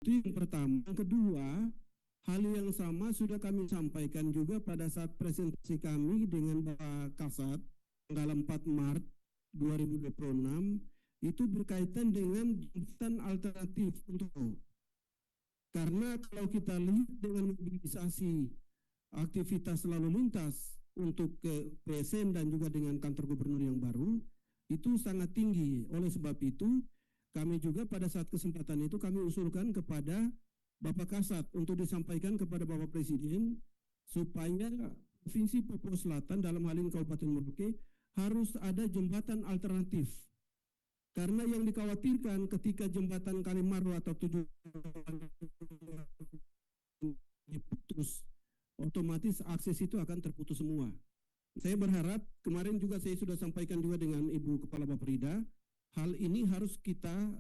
Itu yang pertama. Yang kedua, hal yang sama sudah kami sampaikan juga pada saat presentasi kami dengan Pak Kasat tanggal 4 Maret 2026, itu berkaitan dengan jembatan alternatif untuk, karena kalau kita lihat dengan mobilisasi aktivitas lalu lintas untuk ke PSN dan juga dengan kantor gubernur yang baru itu sangat tinggi. Oleh sebab itu kami juga pada saat kesempatan itu kami usulkan kepada Bapak Kasat untuk disampaikan kepada Bapak Presiden supaya Provinsi Papua Selatan dalam hal ini Kabupaten Merauke harus ada jembatan alternatif. Karena yang dikhawatirkan ketika jembatan Kalimaru atau tujuh diputus, otomatis akses itu akan terputus semua. Saya berharap, kemarin juga saya sudah sampaikan juga dengan Ibu Kepala Bapperida, hal ini harus kita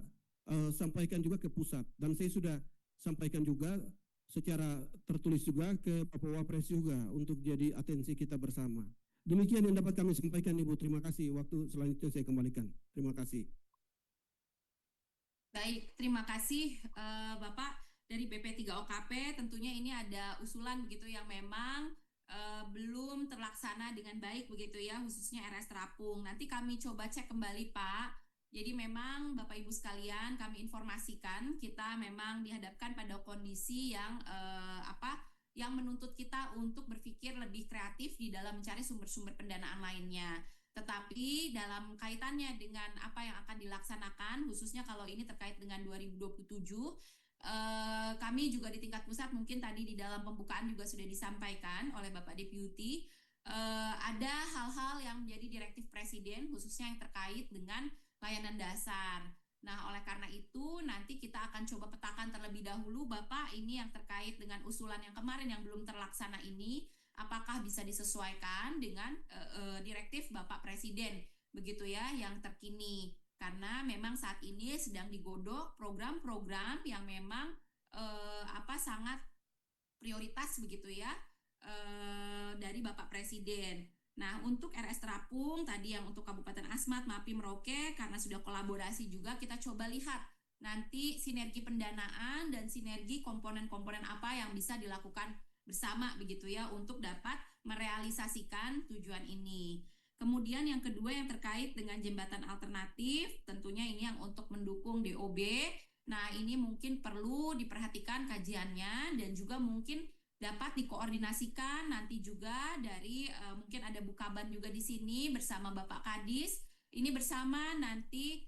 sampaikan juga ke pusat. Dan saya sudah sampaikan juga secara tertulis juga ke Pak Wapres juga untuk jadi atensi kita bersama. Demikian yang dapat kami sampaikan Ibu. Terima kasih. Waktu selanjutnya saya kembalikan. Terima kasih. Baik, terima kasih Bapak dari BP3OKP. Tentunya ini ada usulan begitu yang memang belum terlaksana dengan baik begitu ya, khususnya RS Terapung. Nanti kami coba cek kembali Pak. Jadi memang Bapak Ibu sekalian kami informasikan kita memang dihadapkan pada kondisi yang yang menuntut kita untuk berpikir lebih kreatif di dalam mencari sumber-sumber pendanaan lainnya. Tetapi dalam kaitannya dengan apa yang akan dilaksanakan, khususnya kalau ini terkait dengan 2027, kami juga di tingkat pusat mungkin tadi di dalam pembukaan juga sudah disampaikan oleh Bapak Deputi, ada hal-hal yang menjadi direktif Presiden khususnya yang terkait dengan layanan dasar. Nah, oleh karena itu nanti kita akan coba petakan terlebih dahulu Bapak ini yang terkait dengan usulan yang kemarin yang belum terlaksana ini, apakah bisa disesuaikan dengan direktif Bapak Presiden begitu ya yang terkini, karena memang saat ini sedang digodok program-program yang memang sangat prioritas begitu ya dari Bapak Presiden. Nah, untuk RS Terapung tadi yang untuk Kabupaten Asmat, MAPI Merauke, karena sudah kolaborasi juga kita coba lihat nanti sinergi pendanaan dan sinergi komponen-komponen apa yang bisa dilakukan bersama begitu ya untuk dapat merealisasikan tujuan ini. Kemudian yang kedua yang terkait dengan jembatan alternatif, tentunya ini yang untuk mendukung DOB. Nah, ini mungkin perlu diperhatikan kajiannya dan juga mungkin dapat dikoordinasikan nanti juga dari mungkin ada Bukaban juga di sini bersama Bapak Kadis. Ini bersama nanti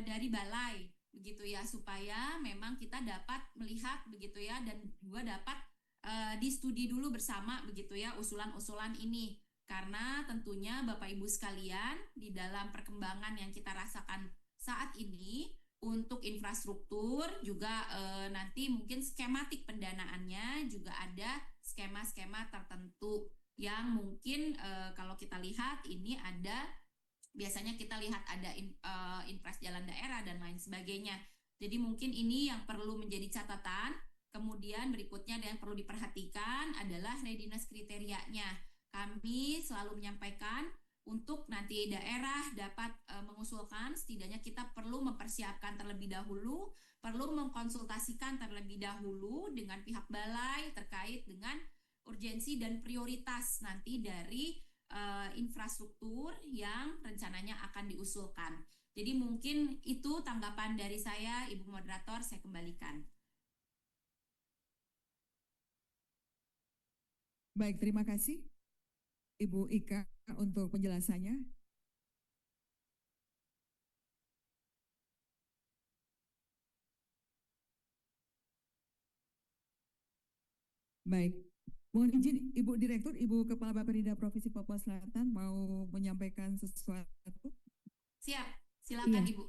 dari balai begitu ya supaya memang kita dapat melihat begitu ya dan juga dapat di-studi dulu bersama begitu ya usulan-usulan ini. Karena tentunya Bapak Ibu sekalian di dalam perkembangan yang kita rasakan saat ini untuk infrastruktur juga nanti mungkin skematik pendanaannya juga ada skema-skema tertentu yang mungkin kalau kita lihat ini ada biasanya kita lihat ada infras jalan daerah dan lain sebagainya. Jadi mungkin ini yang perlu menjadi catatan. Kemudian berikutnya yang perlu diperhatikan adalah readiness kriterianya. Kami selalu menyampaikan untuk nanti daerah dapat mengusulkan, setidaknya kita perlu mempersiapkan terlebih dahulu, perlu mengkonsultasikan terlebih dahulu dengan pihak balai terkait dengan urgensi dan prioritas nanti dari infrastruktur yang rencananya akan diusulkan. Jadi mungkin itu tanggapan dari saya, Ibu Moderator, saya kembalikan. Baik, terima kasih Ibu Ika untuk penjelasannya. Baik, mohon izin Ibu Direktur, Ibu Kepala Bapperida Provinsi Papua Selatan mau menyampaikan sesuatu. Siap, silakan Iya. Ibu.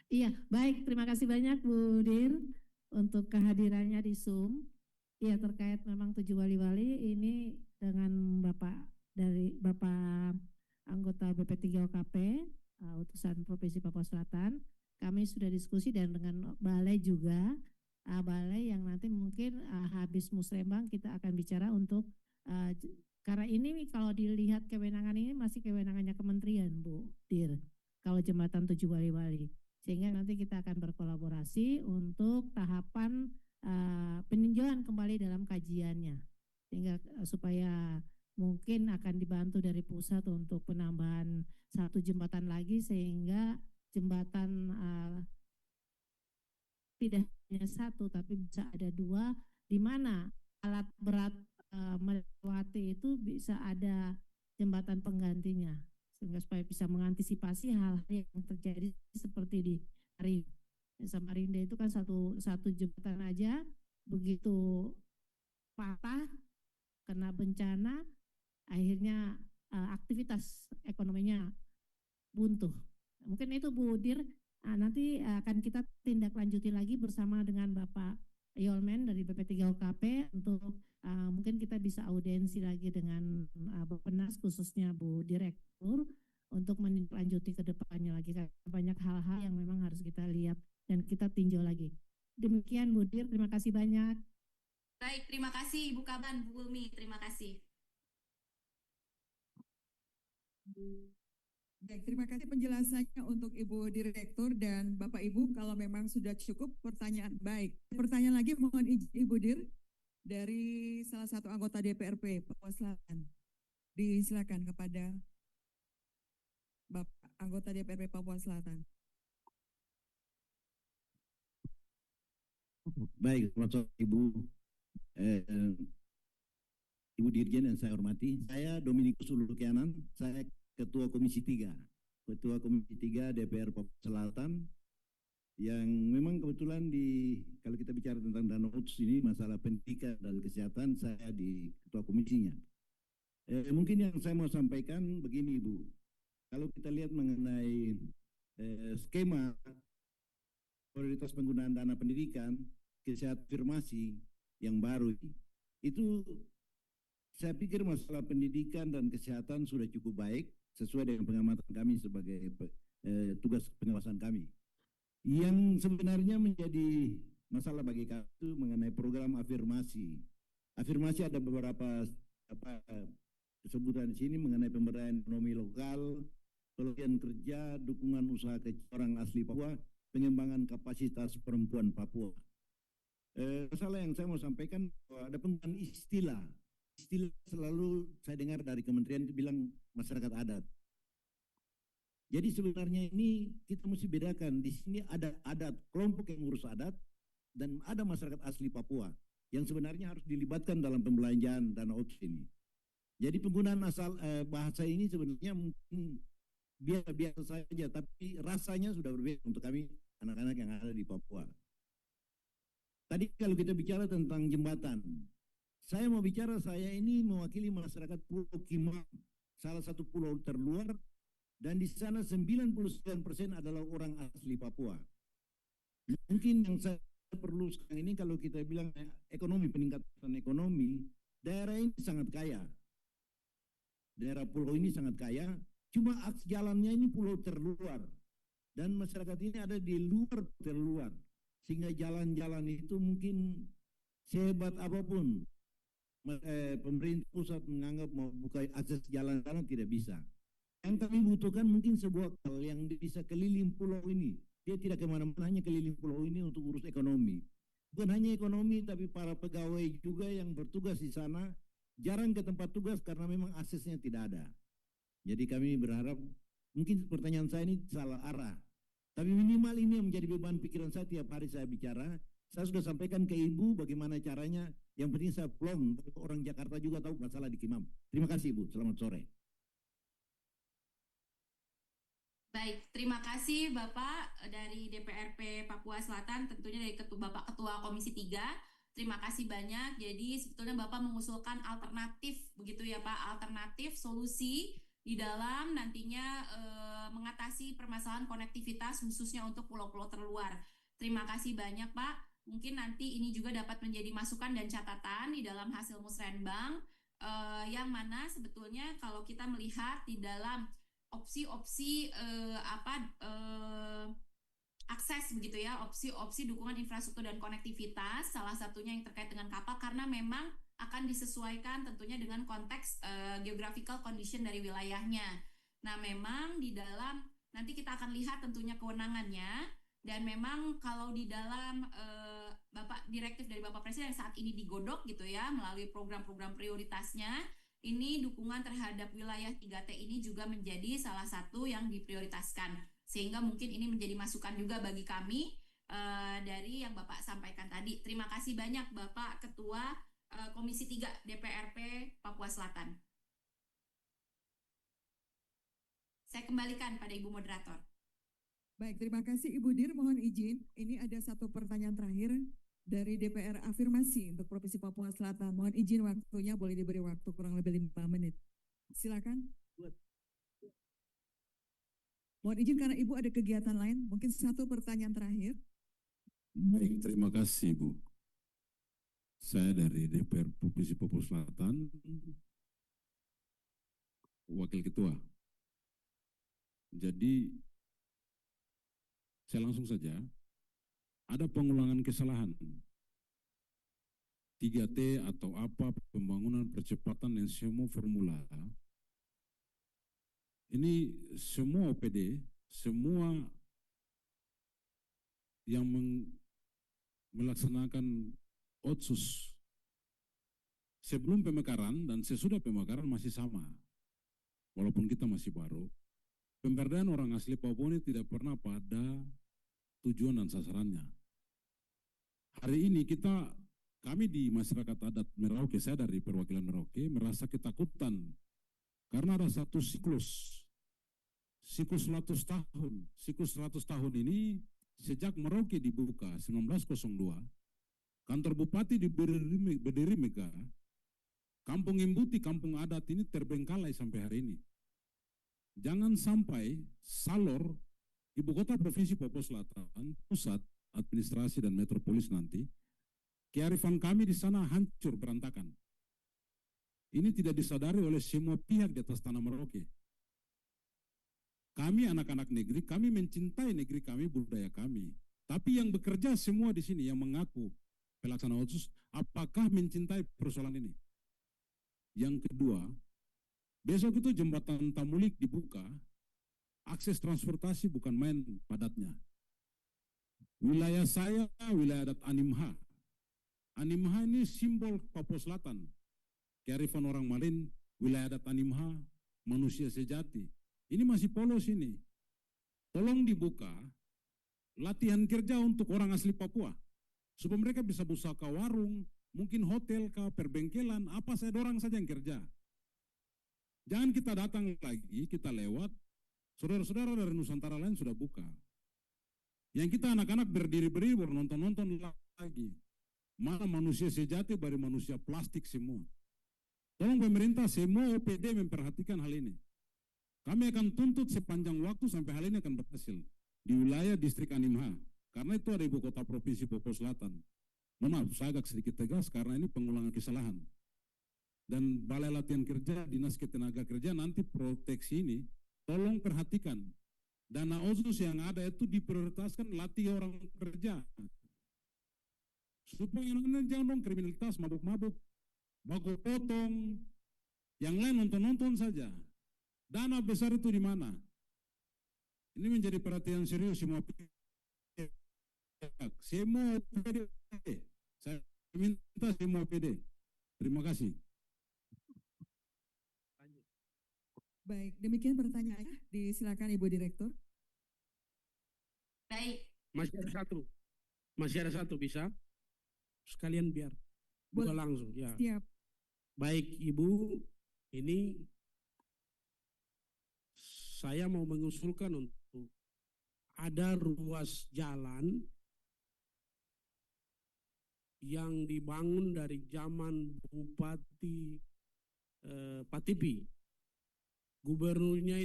Iya, baik. Terima kasih banyak Bu Dir untuk kehadirannya di Zoom. Iya, terkait memang 7 wali-wali ini dengan Bapak anggota BP3OKP, utusan Provinsi Papua Selatan, kami sudah diskusi dan dengan balai juga, balai yang nanti mungkin habis musrembang kita akan bicara untuk karena ini kalau dilihat kewenangan ini masih kewenangannya kementerian Bu Dir, kalau jembatan 7 wali-wali. sehingga nanti kita akan berkolaborasi untuk tahapan peninjauan kembali dalam kajiannya, sehingga supaya mungkin akan dibantu dari pusat untuk penambahan 1 jembatan lagi, sehingga jembatan tidak hanya 1 tapi bisa ada 2, di mana alat berat melewati itu bisa ada jembatan penggantinya, sehingga supaya bisa mengantisipasi hal-hal yang terjadi seperti di Samarinda itu kan satu jembatan aja begitu patah kena bencana, akhirnya aktivitas ekonominya buntu. Mungkin itu Bu Dir, nanti akan kita tindak lanjuti lagi bersama dengan Bapak Yolmen dari BP3OKP untuk mungkin kita bisa audiensi lagi dengan Bappenas, khususnya Bu Direktur, untuk menindaklanjuti ke depannya lagi, karena banyak hal-hal yang memang harus kita lihat dan kita tinjau lagi. Demikian Bu Dir, terima kasih banyak. Baik, terima kasih Ibu Kaban, Bu Ulmi, terima kasih. Baik, terima kasih penjelasannya untuk Ibu Direktur dan Bapak Ibu. Kalau memang sudah cukup pertanyaan, baik. Pertanyaan lagi, mohon izin Ibu Dir dari salah satu anggota DPRP Papua Selatan. Disilakan kepada Bapak anggota DPRP Papua Selatan. Baik, selamat sore Ibu. Ibu Dirjen yang saya hormati, saya Dominikus Ulukianan, saya Ketua Komisi 3 DPR Papua Selatan, yang memang kebetulan kalau kita bicara tentang Danau Otsus ini, masalah pendidikan dan kesehatan, saya di Ketua Komisinya. Mungkin yang saya mau sampaikan begini Ibu, kalau kita lihat mengenai skema prioritas penggunaan dana pendidikan, kesehatan afirmasi yang baru itu, saya pikir masalah pendidikan dan kesehatan sudah cukup baik sesuai dengan pengamatan kami sebagai tugas pengawasan kami. Yang sebenarnya menjadi masalah bagi kami itu mengenai program afirmasi. Afirmasi ada beberapa sebutan di sini mengenai pemberdayaan ekonomi lokal, pelatihan kerja, dukungan usaha orang asli Papua, pengembangan kapasitas perempuan Papua. Masalah yang saya mau sampaikan, ada penggunaan istilah selalu saya dengar dari kementerian itu bilang masyarakat adat. Jadi sebenarnya ini kita mesti bedakan, di sini ada adat, kelompok yang ngurus adat, dan ada masyarakat asli Papua yang sebenarnya harus dilibatkan dalam pembelanjaan dana otsus ini. Jadi penggunaan bahasa ini sebenarnya mungkin biasa saja, tapi rasanya sudah berbeda untuk kami anak-anak yang ada di Papua. Tadi kalau kita bicara tentang jembatan, saya mau bicara, saya ini mewakili masyarakat Pulau Kimam, salah satu pulau terluar, dan di sana 99% adalah orang asli Papua. Mungkin yang saya perlu sekarang ini kalau kita bilang ekonomi, peningkatan ekonomi, daerah ini sangat kaya. Daerah pulau ini sangat kaya, cuma aks jalannya ini pulau terluar. Dan masyarakat ini ada di luar terluar. Sehingga jalan-jalan itu mungkin sehebat apapun pemerintah pusat menganggap mau buka akses jalan-jalan tidak bisa. Yang kami butuhkan mungkin sebuah hal yang bisa keliling pulau ini. Dia tidak kemana-mana, hanya keliling pulau ini untuk urus ekonomi. Bukan hanya ekonomi, tapi para pegawai juga yang bertugas di sana jarang ke tempat tugas karena memang aksesnya tidak ada. Jadi kami berharap, mungkin pertanyaan saya ini salah arah. Tapi minimal ini yang menjadi beban pikiran saya tiap hari saya bicara. Saya sudah sampaikan ke Ibu bagaimana caranya. Yang penting saya plong, orang Jakarta juga tahu masalah di Kimam. Terima kasih Ibu, selamat sore. Baik, terima kasih Bapak dari DPRP Papua Selatan, tentunya dari Bapak Ketua Komisi 3. Terima kasih banyak. Jadi sebetulnya Bapak mengusulkan alternatif, begitu ya Pak, alternatif solusi di dalam nantinya mengatasi permasalahan konektivitas khususnya untuk pulau-pulau terluar. Terima kasih banyak Pak. Mungkin nanti ini juga dapat menjadi masukan dan catatan di dalam hasil musrenbang yang mana sebetulnya kalau kita melihat di dalam opsi-opsi akses begitu ya, opsi-opsi dukungan infrastruktur dan konektivitas, salah satunya yang terkait dengan kapal karena memang akan disesuaikan tentunya dengan konteks geographical condition dari wilayahnya. Nah, memang di dalam nanti kita akan lihat tentunya kewenangannya dan memang kalau di dalam Bapak direktif dari Bapak Presiden saat ini digodok gitu ya melalui program-program prioritasnya, ini dukungan terhadap wilayah 3T ini juga menjadi salah satu yang diprioritaskan, sehingga mungkin ini menjadi masukan juga bagi kami dari yang Bapak sampaikan tadi. Terima kasih banyak Bapak Ketua Komisi 3 DPRP Papua Selatan. Saya kembalikan pada Ibu Moderator. Baik, terima kasih Ibu Dir. Mohon izin, ini ada satu pertanyaan terakhir dari DPR Afirmasi untuk Provinsi Papua Selatan. Mohon izin waktunya, boleh diberi waktu kurang lebih 5 menit. Silakan. Mohon izin karena Ibu ada kegiatan lain, mungkin satu pertanyaan terakhir. Baik, terima kasih Bu. Saya dari DPR Provinsi Papua Selatan, Wakil Ketua. Jadi, saya langsung saja, ada pengulangan kesalahan. 3T atau apa, pembangunan percepatan dan semua formula. Ini semua OPD, semua yang melaksanakan otsus sebelum pemekaran dan sesudah pemekaran masih sama. Walaupun kita masih baru, pemberdayaan orang asli Papua ini tidak pernah pada tujuan dan sasarannya. Hari ini kami di masyarakat adat Merauke, saya dari perwakilan Merauke, merasa ketakutan karena ada satu siklus 100 tahun. Siklus 100 tahun ini sejak Merauke dibuka 1902, kantor bupati di Berdiri Mega, Kampung Imbuti, kampung adat ini terbengkalai sampai hari ini. Jangan sampai Salor, ibu kota provinsi Papua Selatan, pusat administrasi dan metropolis nanti, kearifan kami di sana hancur berantakan. Ini tidak disadari oleh semua pihak di atas tanah Merauke. Kami anak-anak negeri, kami mencintai negeri kami, budaya kami. Tapi yang bekerja semua di sini, yang mengaku pelaksana otsus, apakah mencintai persoalan ini? Yang kedua, besok itu jembatan Tamulik dibuka, akses transportasi bukan main padatnya. Wilayah saya, wilayah adat Animha. Animha ini simbol Papua Selatan. Kearifan orang Malin, wilayah adat Animha, manusia sejati. Ini masih polos ini. Tolong dibuka latihan kerja untuk orang asli Papua. Supaya mereka bisa buka warung, mungkin hotel, perbengkelan, apa saya dorang saja yang kerja. Jangan kita datang lagi, kita lewat, saudara-saudara dari Nusantara lain sudah buka. Yang kita anak-anak berdiri-berdiri, baru nonton-nonton lagi. Mana manusia sejati dari manusia plastik semua. Tolong pemerintah semua OPD memperhatikan hal ini. Kami akan tuntut sepanjang waktu sampai hal ini akan berhasil. Di wilayah distrik Animha. Karena itu ada ibu kota provinsi Papua Selatan. Mohon maaf, saya agak sedikit tegas karena ini pengulangan kesalahan. Dan Balai Latihan Kerja, Dinas Ketenagakerjaan nanti proteksi ini, tolong perhatikan. Dana otsus yang ada itu diprioritaskan latih orang kerja. Supaya jangan dong kriminalitas, mabuk-mabuk, baku potong, yang lain nonton-nonton saja. Dana besar itu di mana? Ini menjadi perhatian serius semua pihak. Semua PD. Saya minta semua PD. Terima kasih. Baik, demikian pertanyaannya. Disilakan Ibu Direktur. Baik. Masih ada satu bisa? Sekalian biar buka langsung. Ya. Siap. Baik Ibu, ini saya mau mengusulkan untuk ada ruas jalan yang dibangun dari zaman Bupati Patipi. Gubernurnya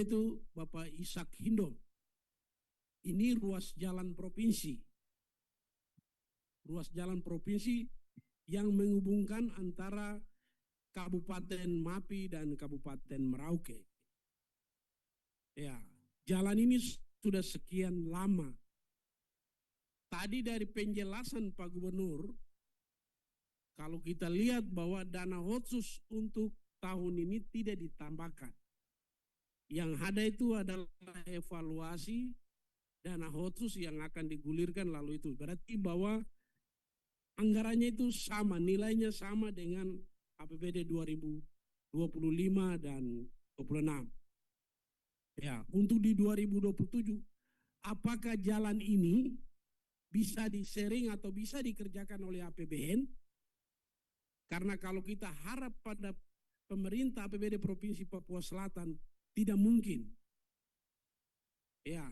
itu Bapak Ishak Hindom. Ini ruas jalan provinsi. Ruas jalan provinsi yang menghubungkan antara Kabupaten Mapi dan Kabupaten Merauke. Ya, jalan ini sudah sekian lama. Tadi dari penjelasan Pak Gubernur, kalau kita lihat bahwa dana khusus untuk tahun ini tidak ditambahkan. Yang ada itu adalah evaluasi dana khusus yang akan digulirkan lalu itu. Berarti bahwa anggarannya itu sama, nilainya sama dengan APBD 2025 dan 26. Ya, untuk di 2027, apakah jalan ini bisa di-sharing atau bisa dikerjakan oleh APBN? Karena kalau kita harap pada pemerintah APBD Provinsi Papua Selatan, tidak mungkin. Ya,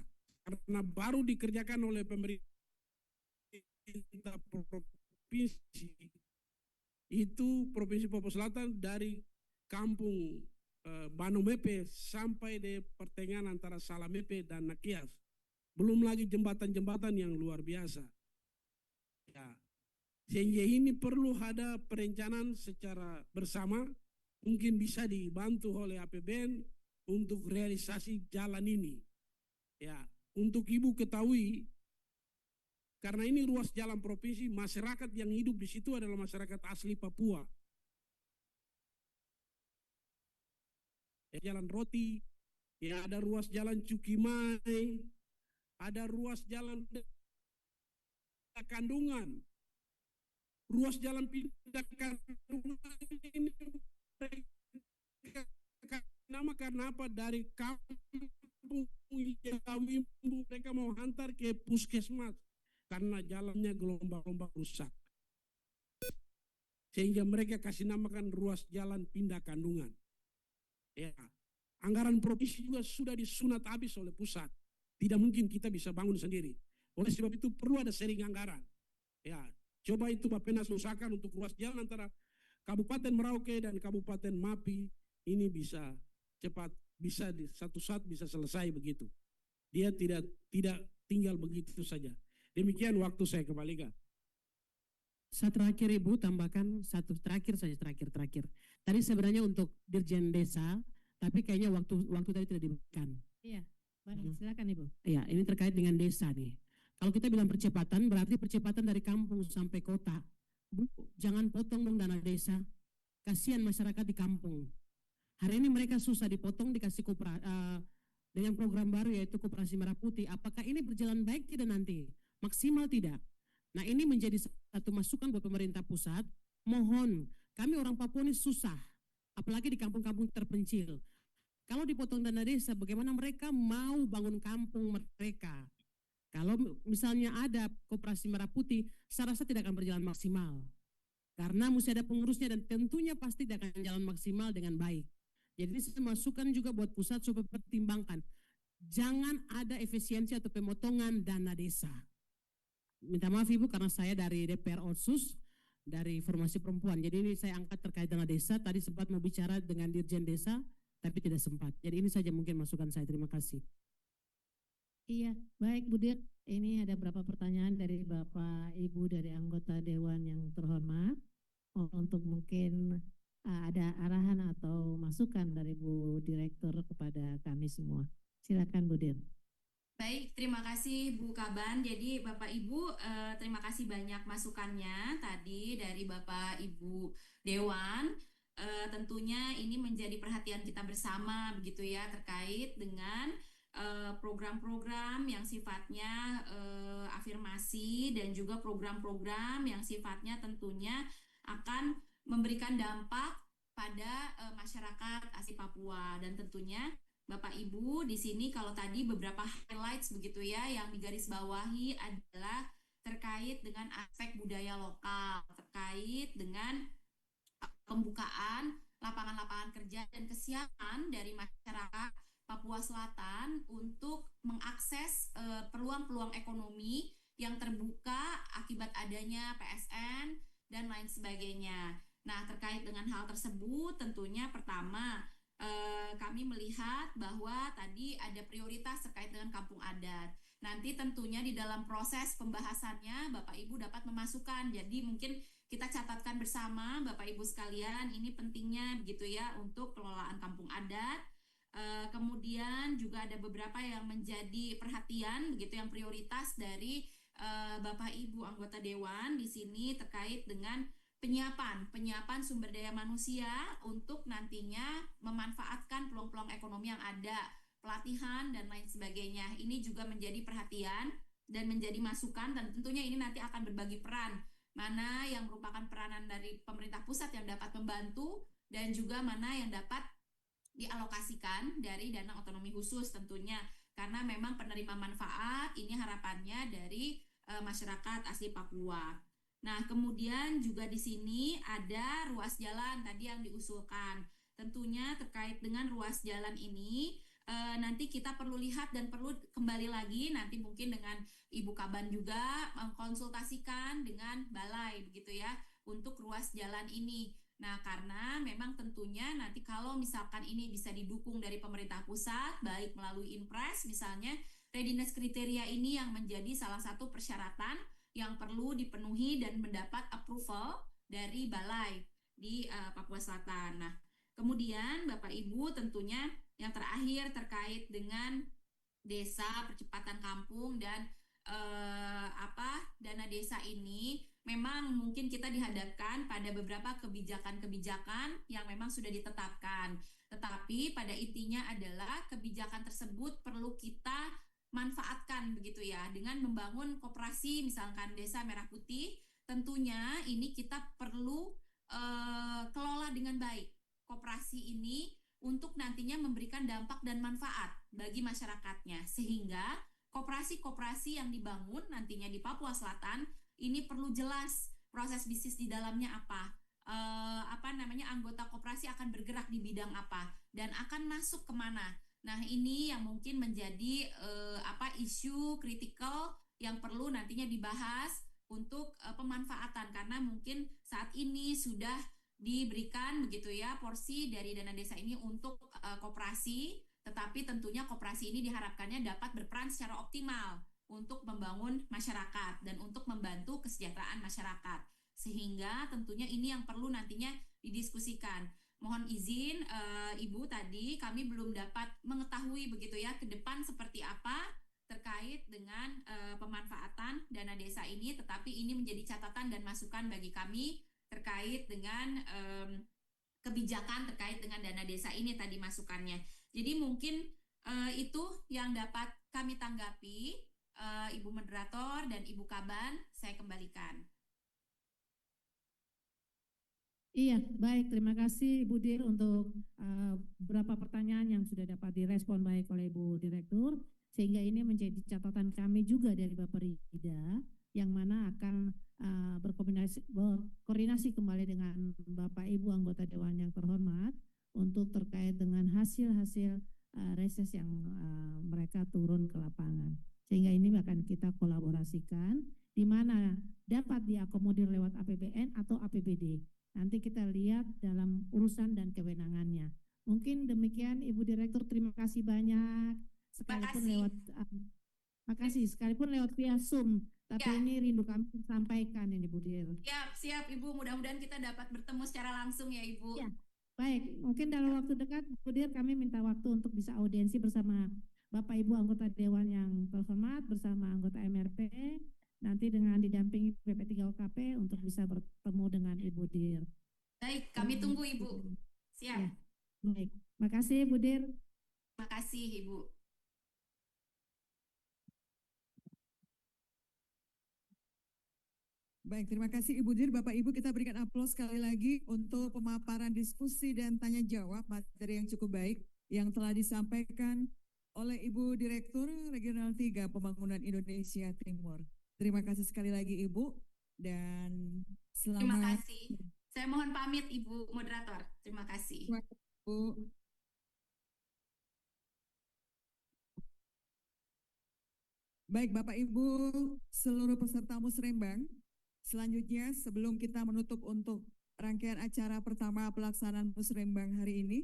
karena baru dikerjakan oleh pemerintah provinsi, itu Provinsi Papua Selatan dari kampung Banomepe sampai di pertengahan antara Salamepe dan Nakias. Belum lagi jembatan-jembatan yang luar biasa. Ya. Sehingga ini perlu ada perencanaan secara bersama, mungkin bisa dibantu oleh APBN untuk realisasi jalan ini. Ya, untuk Ibu ketahui, karena ini ruas jalan provinsi, masyarakat yang hidup di situ adalah masyarakat asli Papua. Jalan Roti, ya ada ruas jalan Cukimai, ada ruas jalan Kandungan, ruas jalan pindah Kandungan ini nama karena apa? Dari kampung Yawimbu mereka mau hantar ke puskesmas karena jalannya gelombang-gelombang rusak. Sehingga mereka kasih namakan ruas jalan pindah Kandungan. Ya, anggaran provinsi juga sudah disunat habis oleh pusat. Tidak mungkin kita bisa bangun sendiri. Oleh sebab itu perlu ada sharing anggaran. Ya, coba itu Bappenas usahakan untuk ruas jalan antara Kabupaten Merauke dan Kabupaten Mapi ini bisa cepat, bisa di satu saat bisa selesai begitu. Dia tidak tinggal begitu saja. Demikian waktu saya kembalikan. Saya terakhir Ibu tambahkan satu terakhir. Tadi sebenarnya untuk Dirjen Desa, tapi kayaknya waktu tadi tidak diberikan. Iya, baik, silakan Ibu. Ya, ini terkait dengan desa nih. Kalau kita bilang percepatan, berarti percepatan dari kampung sampai kota. Bu, jangan potong dong dana desa. Kasihan masyarakat di kampung. Hari ini mereka susah dipotong, dikasih dengan program baru yaitu Koperasi Merah Putih. Apakah ini berjalan baik tidak nanti? Maksimal tidak? Nah, ini menjadi satu masukan buat pemerintah pusat. Mohon, kami orang Papua ini susah, apalagi di kampung-kampung terpencil. Kalau dipotong dana desa, bagaimana mereka mau bangun kampung mereka? Kalau misalnya ada Koperasi Merah Putih, saya rasa tidak akan berjalan maksimal. Karena mesti ada pengurusnya dan tentunya pasti tidak akan jalan maksimal dengan baik. Jadi saya masukan juga buat pusat supaya pertimbangkan. Jangan ada efisiensi atau pemotongan dana desa. Minta maaf Ibu karena saya dari DPR Otsus, dari Formasi Perempuan. Jadi ini saya angkat terkait dengan desa. Tadi sempat mau bicara dengan Dirjen Desa, tapi tidak sempat. Jadi ini saja mungkin masukan saya. Terima kasih. Iya, baik Bu Dir. Ini ada beberapa pertanyaan dari Bapak Ibu dari anggota Dewan yang terhormat. Untuk mungkin ada arahan atau masukan dari Bu Direktur kepada kami semua. Silakan Bu Dir. Baik, terima kasih Bu Kaban. Jadi Bapak Ibu, terima kasih banyak masukannya tadi dari Bapak Ibu Dewan. Tentunya ini menjadi perhatian kita bersama begitu ya terkait dengan program-program yang sifatnya afirmasi dan juga program-program yang sifatnya tentunya akan memberikan dampak pada masyarakat asli Papua. Dan tentunya Bapak Ibu di sini kalau tadi beberapa highlights begitu ya yang digarisbawahi adalah terkait dengan aspek budaya lokal, terkait dengan pembukaan lapangan-lapangan kerja dan kesiapan dari masyarakat Papua Selatan untuk mengakses peluang-peluang ekonomi yang terbuka akibat adanya PSN dan lain sebagainya. Nah, terkait dengan hal tersebut tentunya pertama kami melihat bahwa tadi ada prioritas terkait dengan kampung adat. Nanti tentunya di dalam proses pembahasannya Bapak Ibu dapat memasukkan. Jadi mungkin kita catatkan bersama Bapak Ibu sekalian ini pentingnya begitu ya untuk pengelolaan kampung adat. Kemudian juga ada beberapa yang menjadi perhatian begitu yang prioritas dari Bapak Ibu anggota Dewan di sini terkait dengan penyiapan sumber daya manusia untuk nantinya memanfaatkan peluang-peluang ekonomi yang ada, pelatihan dan lain sebagainya. Ini juga menjadi perhatian dan menjadi masukan, dan tentunya ini nanti akan berbagi peran, mana yang merupakan peranan dari pemerintah pusat yang dapat membantu dan juga mana yang dapat dialokasikan dari dana otonomi khusus tentunya, karena memang penerima manfaat ini harapannya dari masyarakat asli Papua. Nah, kemudian juga di sini ada ruas jalan tadi yang diusulkan. Tentunya terkait dengan ruas jalan ini nanti kita perlu lihat dan perlu kembali lagi nanti mungkin dengan Ibu Kaban juga mengkonsultasikan dengan balai begitu ya untuk ruas jalan ini. Nah, karena memang tentunya nanti kalau misalkan ini bisa didukung dari pemerintah pusat, baik melalui Inpres misalnya, readiness kriteria ini yang menjadi salah satu persyaratan yang perlu dipenuhi dan mendapat approval dari balai di Papua Selatan. Nah, kemudian Bapak Ibu tentunya yang terakhir terkait dengan desa percepatan kampung dan dana desa ini memang mungkin kita dihadapkan pada beberapa kebijakan-kebijakan yang memang sudah ditetapkan. Tetapi pada intinya adalah kebijakan tersebut perlu kita manfaatkan begitu ya dengan membangun koperasi misalkan Desa Merah Putih. Tentunya ini kita perlu kelola dengan baik koperasi ini untuk nantinya memberikan dampak dan manfaat bagi masyarakatnya, sehingga koperasi-koperasi yang dibangun nantinya di Papua Selatan ini perlu jelas proses bisnis di dalamnya apa, anggota koperasi akan bergerak di bidang apa dan akan masuk kemana. Nah, ini yang mungkin menjadi isu kritikal yang perlu nantinya dibahas untuk pemanfaatan, karena mungkin saat ini sudah diberikan begitu ya porsi dari dana desa ini untuk koperasi, tetapi tentunya koperasi ini diharapkannya dapat berperan secara optimal untuk membangun masyarakat dan untuk membantu kesejahteraan masyarakat. Sehingga tentunya ini yang perlu nantinya didiskusikan. Mohon izin Ibu, tadi kami belum dapat mengetahui begitu ya ke depan seperti apa terkait dengan pemanfaatan dana desa ini, tetapi ini menjadi catatan dan masukan bagi kami terkait dengan kebijakan terkait dengan dana desa ini tadi masukannya. Jadi mungkin itu yang dapat kami tanggapi, Ibu Moderator dan Ibu Kaban, saya kembalikan. Iya, baik. Terima kasih Ibu Dir untuk beberapa pertanyaan yang sudah dapat direspon baik oleh Ibu Direktur, sehingga ini menjadi catatan kami juga dari Bapak Rida, yang mana akan berkoordinasi kembali dengan Bapak Ibu anggota Dewan yang terhormat untuk terkait dengan hasil-hasil reses yang mereka turun ke lapangan. Sehingga ini akan kita kolaborasikan, di mana dapat diakomodir lewat APBN atau APBD. Nanti kita lihat dalam urusan dan kewenangannya. Mungkin demikian Ibu Direktur, terima kasih banyak. Sekalipun lewat via Zoom, tapi ini rindu kami sampaikan ini Bu Dir. Siap Ibu, mudah-mudahan kita dapat bertemu secara langsung ya Ibu. Ya, baik, mungkin dalam waktu dekat Bu Dir kami minta waktu untuk bisa audiensi bersama Bapak Ibu anggota Dewan yang terhormat, bersama anggota MRP, nanti dengan didampingi PP3OKP untuk bisa bertemu dengan Ibu Dir. Baik, kami tunggu Ibu. Siap. Ya, baik, makasih Bu Dir. Makasih Ibu. Baik, terima kasih Ibu Dir. Bapak Ibu, kita berikan aplaus sekali lagi untuk pemaparan diskusi dan tanya jawab materi yang cukup baik yang telah disampaikan oleh Ibu Direktur Regional 3 Pembangunan Indonesia Timur. Terima kasih sekali lagi Ibu, dan selamat. Terima kasih. Saya mohon pamit Ibu Moderator. Terima kasih. Terima kasih Bu. Baik Bapak Ibu seluruh peserta musrembang, selanjutnya sebelum kita menutup untuk rangkaian acara pertama pelaksanaan musrembang hari ini,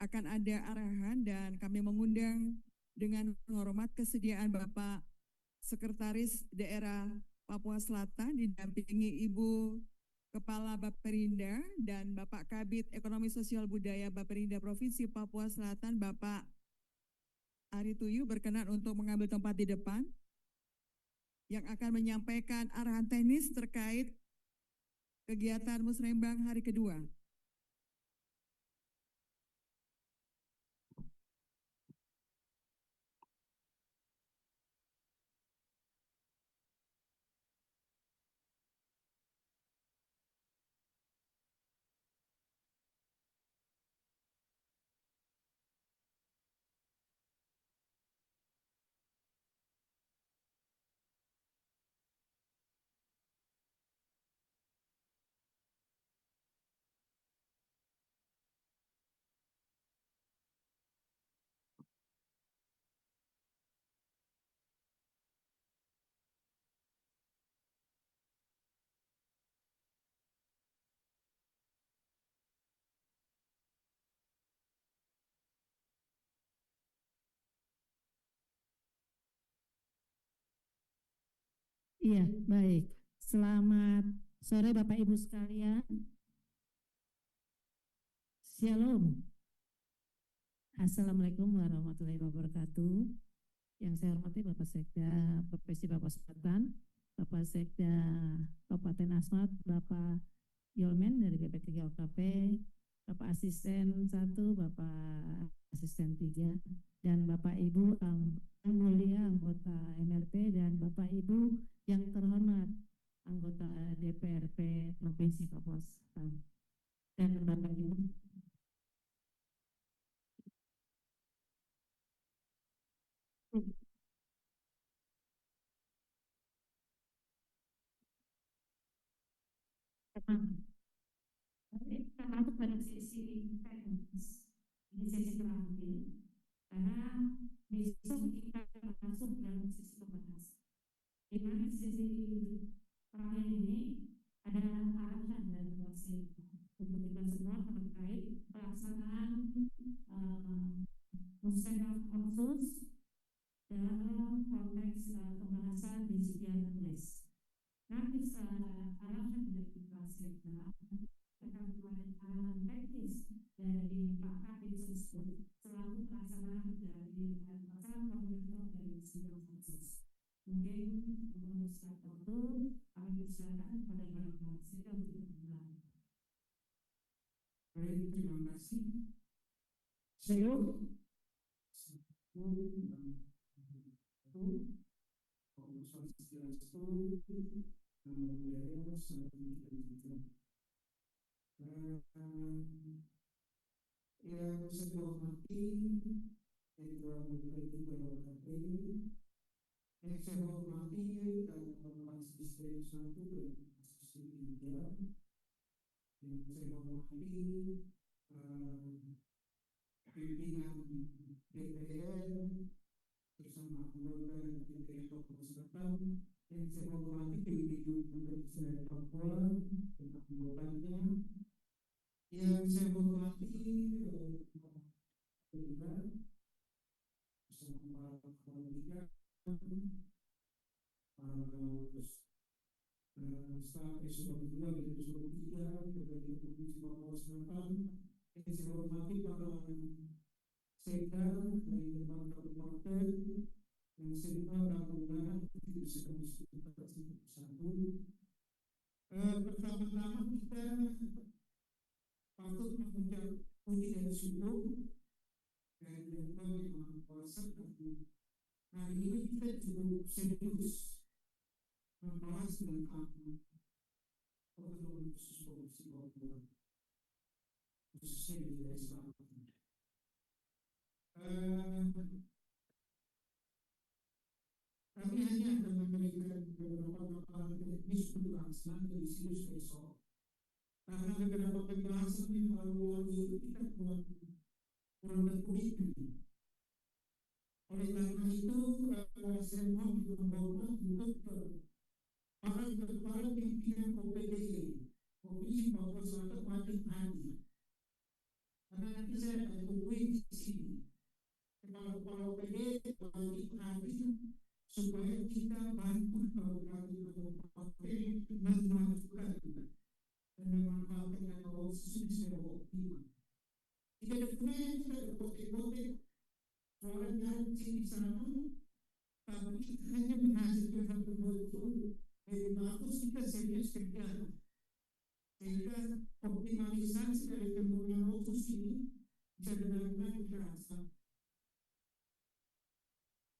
akan ada arahan dan kami mengundang dengan hormat kesediaan Bapak Sekretaris Daerah Papua Selatan didampingi Ibu Kepala Baperinda dan Bapak Kabid Ekonomi Sosial Budaya Baperinda Provinsi Papua Selatan, Bapak Ari Tuyu, berkenan untuk mengambil tempat di depan yang akan menyampaikan arahan teknis terkait kegiatan musrembang hari kedua. Iya, baik. Selamat sore Bapak Ibu sekalian. Shalom. Assalamualaikum warahmatullahi wabarakatuh. Yang saya hormati Bapak Sekda Provinsi Papua Selatan, Bapak Sekda Kabupaten Asmat, Bapak Yolmen dari BP3 OKP, Bapak Asisten 1, Bapak Asisten 3, dan Bapak Ibu yang mulia anggota MRP dan Bapak Ibu yang terhormat anggota DPRP Provinsi Papua Selatan dan Bapak Ibu. Kita masuk pada sesi teknis. Ini sesi terakhir karena besok kita masuk dalam sesi pembahasan. Di mana sesi terakhir ini ada arahan dari dosen untuk kita semua terkait pelaksanaan musyawarah khusus dalam konteks pembahasan di sekian les. Nanti setelah arahan dari Pak Sekda akan kepada arahan teknis dari Pak Kadin tersebut selaku pelaksanaan dari pelaksanaan koordinator dari sidang khusus. Mungkin merumuskan waktu kami persilakan pada Bapak Sekda untuk memulai. Baik, terima kasih. Saya yang saya hormati Ketua BP3 OKP, yang saya hormati Bapak Asisten 1 dan Asisten 3, yang saya hormati pimpinan DPR bersama anggota DPR Papua Selatan, yang saya hormati PBB Universitas Papua dan anggotanya, yang saya hormati Bapak bersama para kepala bidang, staf eselon 2 dan eselon 3 dari Provinsi Papua Selatan, yang saya hormati para sekda dari depan kabupaten, yang serta tamu-tamu bisa kami sebutkan satu. Pertama-tama kita patut mengucap puji dan syukur dan yang Maha Kuasa karena hari ini kita cukup serius membahas tentang otonomi khusus Provinsi Papua, khususnya di wilayah selatan. Kami hanya akan memberikan beberapa paparan teknis untuk pelaksanaan dari sini besok. Karena beberapa pembahasan di awal itu kita kurang berkomitmen. Oleh karena itu, saya mohon dipermohon untuk para kepala pimpinan OPD, Provinsi Papua Selatan wajib hadir. Karena nanti saya akan tungguin di sini. Kepala OPD wajib hadir supaya kita bantu kabupaten memajukan dan memanfaatkan dana khusus secara optimal. Tidak ada gunanya kita berkotek-kotek suaranya di sana, tapi kita hanya menghasilkan satu bentuk lebih bagus kita serius kerja. sehingga optimalisasi dari pembangunan otsus ini bisa benar-benar diterasa.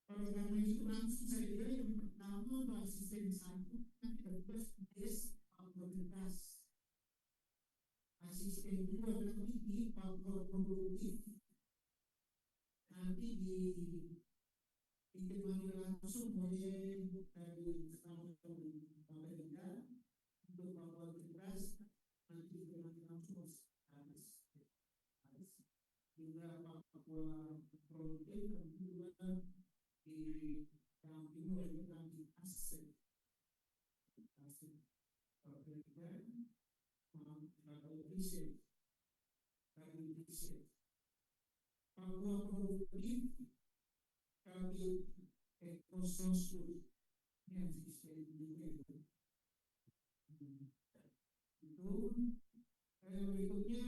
Oleh karena itu langsung saja yang pertama bahwa sistem satu nanti bertugas des asisten dua nanti di Papua produktif nanti ditemani langsung oleh dari Pemerintah untuk Papua Cerdas nanti ditemani langsung juga Papua produktif dan juga di dampingi oleh nanti aset Pemerintah Papua produktif kami ekososur yang sistem juga itu berikutnya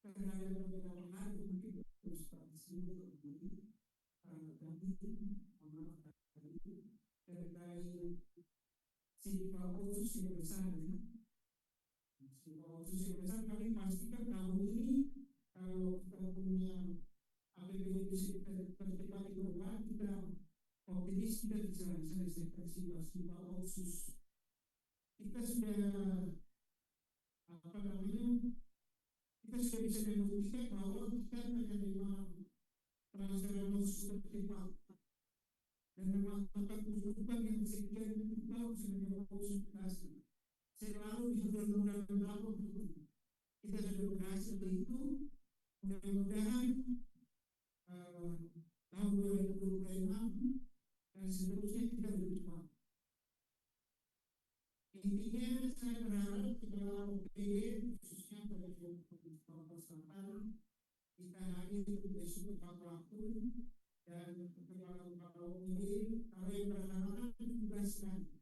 terhadap beberapa hal mungkin harus partisipasi untuk kami terkait sifat khusus yang besar. Khusus yang besar kami pastikan tahun ini kalau kita punya APBD bisa tercepat diubah, kita optimis kita bisa selesaikan sifat khusus. Kita sudah kita sudah bisa membuktikan bahwa kita menerima transfer khusus tercepat dan memanfaatkan kebutuhan yang sekian tahun sebagai konsultasi selalu diperlukan berapa kita sudah berhasil itu. Mudah-mudahan tahun 2026 dan seterusnya kita lebih cepat. Intinya saya berharap dalam OPD khususnya pada Papua Selatan kita hadir besok 4 waktu dan kepala OPD kalau yang berhalangan ditugaskan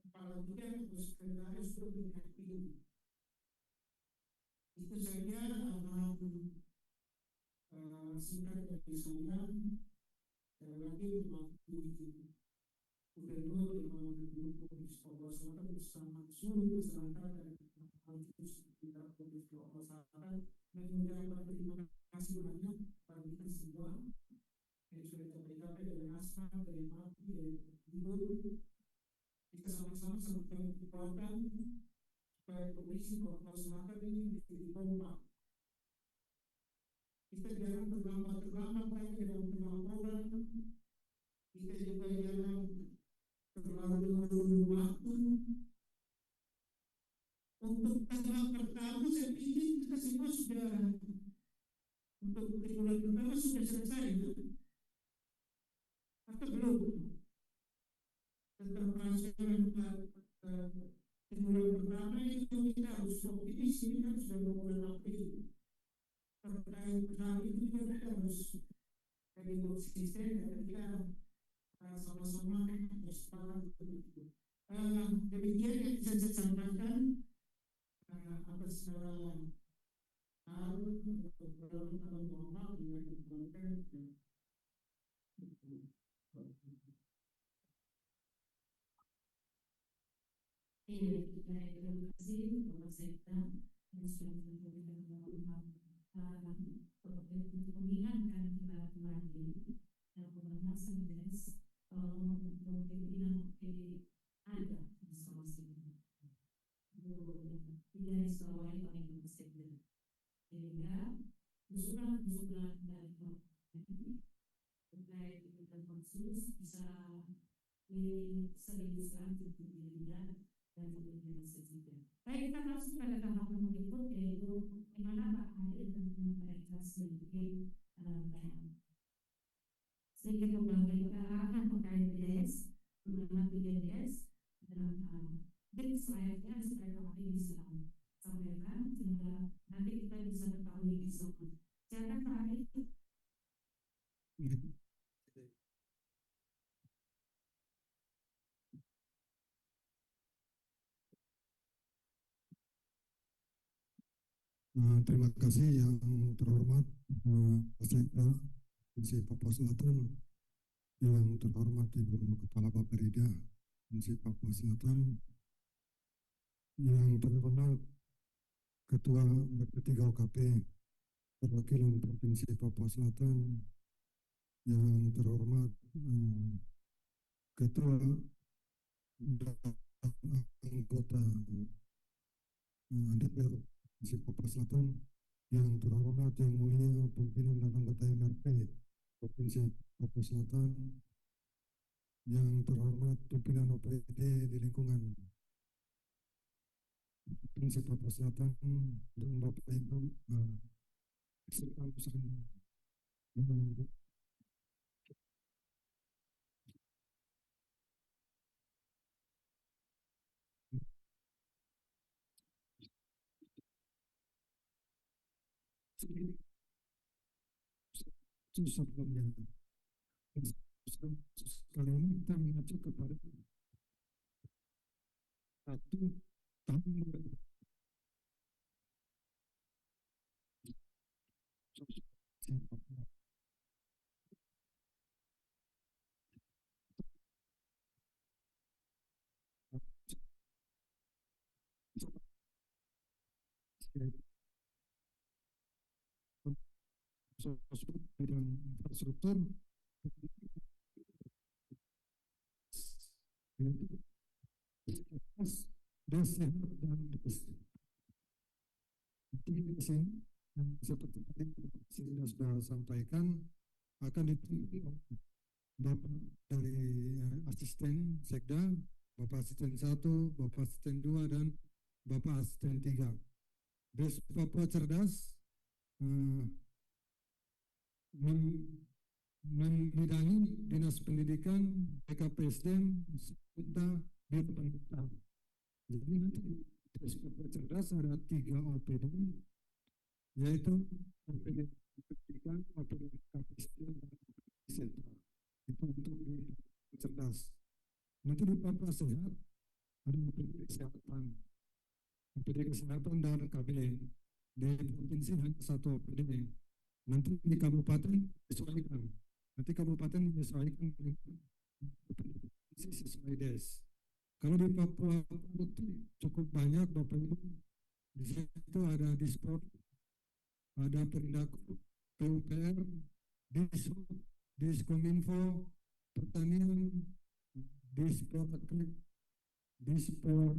kepala bidang atau sekretaris untuk menghadiri. Itu saja singkat dari saya. Sekali lagi mewakili Gubernur Provinsi Papua Selatan bersama seluruh masyarakat dan sekitar Provinsi Papua Selatan mengucapkan terima kasih banyak kepada kita semua yang sudah tercapai dari Asma, dari Mati, dari Ibu. Kita sama-sama sampaikan kekuatan supaya Provinsi Papua Selatan ini menjadi kompak. Kita jangan terlambat lagi dalam pelaporan. Kita juga jangan terlalu menunggu waktu. Untuk tahap pertama saya pikir kita semua sudah untuk triwulan pertama sudah selesai, atau belum? Tentang transferan triwulan pertama itu kita harus optimis, ini kan sudah bulan April. Terkait hal itu juga kita harus dari konsisten dan kita sama-sama bersepakat begitu. Demikian yang bisa saya sampaikan atas segala hal kalau normal dengan diperlukan. Iya, kita terima kasih Bapak Sekda yang sudah memberikan untuk mengingatkan kita kembali dalam pembahasan DES untuk pimpinan OPD ada bersama sini. Tidak disesuaikan oleh Bapak Sekda. Sehingga usulan-usulan dari OPD terkait dengan konsus bisa diseriuskan untuk dilihat dan kemudian disajikan. Baik, kita langsung pada tahapan berikut yaitu bagaimana Pak Hadir dan mereka sedikit memberikan terkait DES, mengenai DES dan selanjutnya supaya Pak Hadir bisa sampaikan sehingga nanti kita bisa ketahui bersama. Silakan Pak Hadir. Terima kasih yang terhormat Pak Sekda Provinsi Papua Selatan, yang terhormat Ibu Kepala Bapperida Provinsi Papua Selatan, yang terhormat Ketua BP3OKP Perwakilan Provinsi Papua Selatan, yang terhormat Ketua dan anggota DPR Provinsi Papua Selatan, yang terhormat yang mulia pimpinan dan anggota MRP Provinsi Papua Selatan, yang terhormat pimpinan OPD di lingkungan Provinsi Papua Selatan, dan Bapak Ibu serta muslim yang sebelumnya. Kali ini kita mengacu kepada satu tahun bidang infrastruktur yaitu sehat dan di sini yang seperti tadi saya sudah sampaikan akan dipimpin oleh Bapak dari asisten Sekda, Bapak asisten 1, Bapak asisten 2, dan Bapak asisten 3. Des Papua Cerdas membidangi Dinas Pendidikan, BKPSDM, serta di pemerintah. Jadi nanti Des Papua Cerdas ada 3 OPD, yaitu OPD Pendidikan, OPD BKPSDM, dan OPD Sentral. Itu untuk di cerdas. Nanti di Papua Sehat ada OPD Kesehatan, OPD Kesehatan dan KB. Di provinsi hanya 1 OPD. Nanti di kabupaten disesuaikan. Nanti kabupaten menyesuaikan provinsi sesuai des. Kalau di Papua itu cukup banyak Bapak Ibu. Di situ ada Dispor, ada Perindaku, PUPR, Dishub, Diskominfo, Pertanian, Disporakrip, Dispor,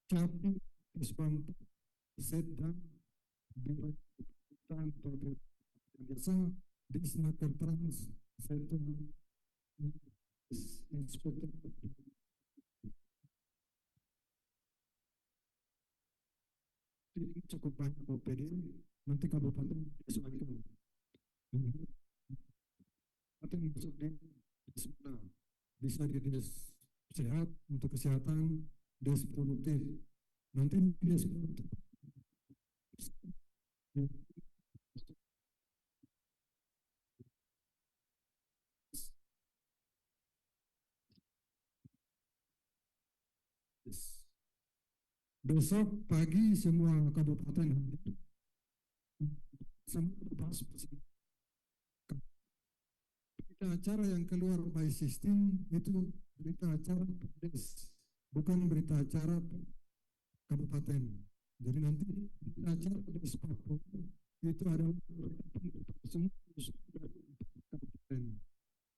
Capi, Dispampu, Sedang, Biro Hutan, Jasa, Disnaker Trans, Setu, Inspektur. Ini cukup banyak OPD, nanti kabupaten disesuaikan. Nanti masuk di mana? Bisa di des sehat untuk kesehatan, des produktif. Nanti di des produktif. Besok pagi semua kabupaten semua bahas berita acara yang keluar by system itu berita acara des, bukan berita acara kabupaten. Jadi nanti berita acara des Papua itu adalah semua kabupaten.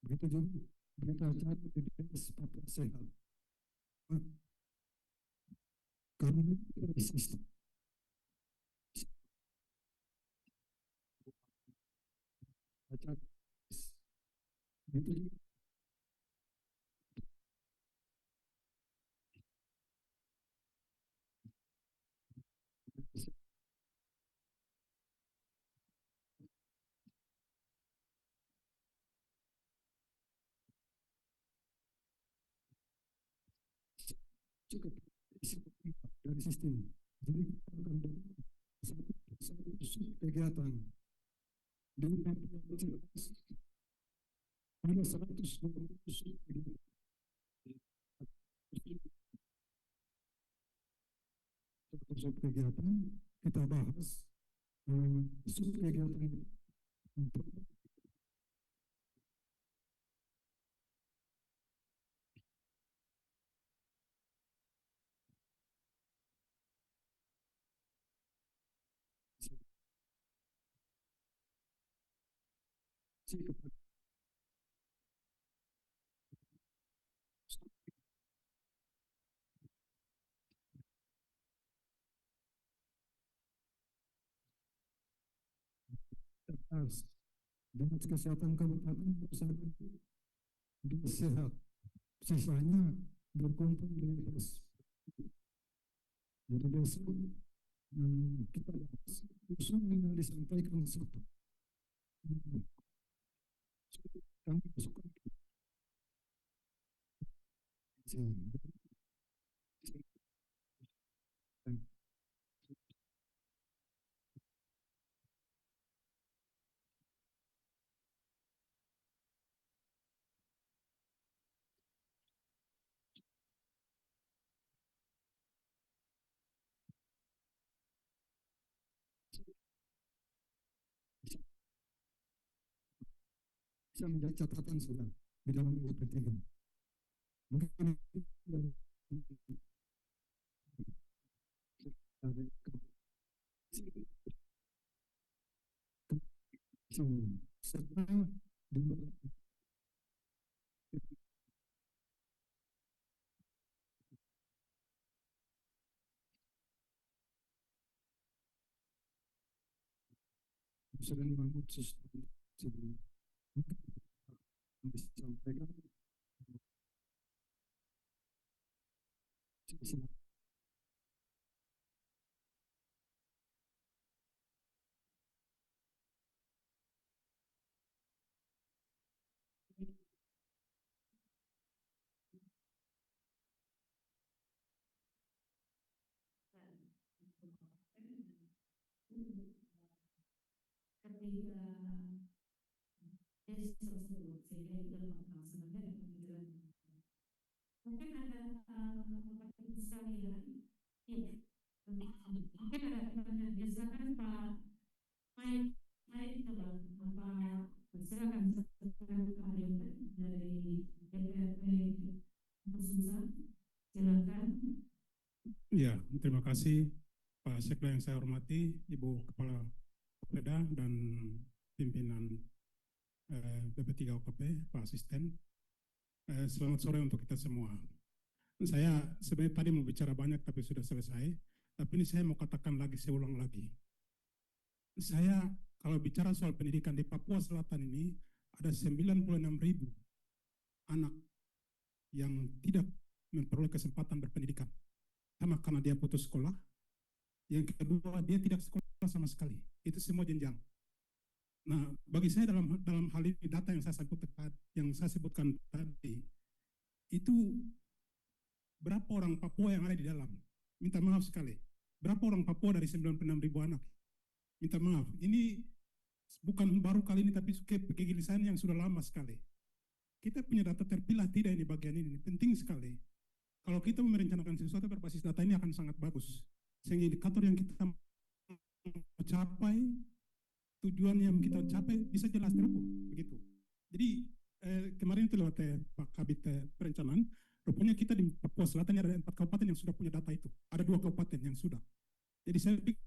Begitu juga berita acara di des Papua Sehat. Karena sistem acara itu cukup dari sistem. Jadi kita akan satu kegiatan di Papua Cerdas ada 120 kegiatan kita bahas kegiatan untuk kepada atas Dinas Kesehatan Kabupaten bersama Dinas Sehat, sisanya berkumpul di atas. Jadi besok kita bahas usulan yang disampaikan satu. Kami masukkan bisa menjadi catatan sudah di dalam UP3. Mungkin serta di sering bangun sesuatu sebelum disampaikan ketika desa tersebut sehingga itu dalam pelaksananya dapat berjalan. Mungkin ada Bapak Ibu sekalian, iya, mungkin ada pertanyaan. Silakan Pak Mike coba Pak, silakan Pak dari DPRP Persusa, silakan. Ya, terima kasih Pak Sekda yang saya hormati, Ibu Kepala Kopeda dan pimpinan BP3 OKP, Pak Asisten. Selamat sore untuk kita semua. Saya sebenarnya tadi mau bicara banyak tapi sudah selesai, tapi ini saya mau katakan lagi, saya ulang lagi. Saya kalau bicara soal pendidikan di Papua Selatan ini, ada 96.000 anak yang tidak memperoleh kesempatan berpendidikan. Sama karena dia putus sekolah, yang kedua dia tidak sekolah sama sekali. Itu semua jenjang. Nah, bagi saya dalam hal ini data yang saya sebutkan tadi, itu berapa orang Papua yang ada di dalam? Minta maaf sekali. Berapa orang Papua dari 96.000 anak? Minta maaf. Ini bukan baru kali ini, tapi kegelisahan yang sudah lama sekali. Kita punya data terpilah tidak ini bagian ini penting sekali. Kalau kita merencanakan sesuatu berbasis data ini akan sangat bagus. Sehingga indikator yang kita capai, tujuan yang kita capai bisa jelas terukur begitu. Jadi kemarin itu lewat Pak Kabit Perencanaan, rupanya kita di Papua Selatan ada 4 kabupaten yang sudah punya data itu. Ada 2 kabupaten yang sudah. Jadi saya pikir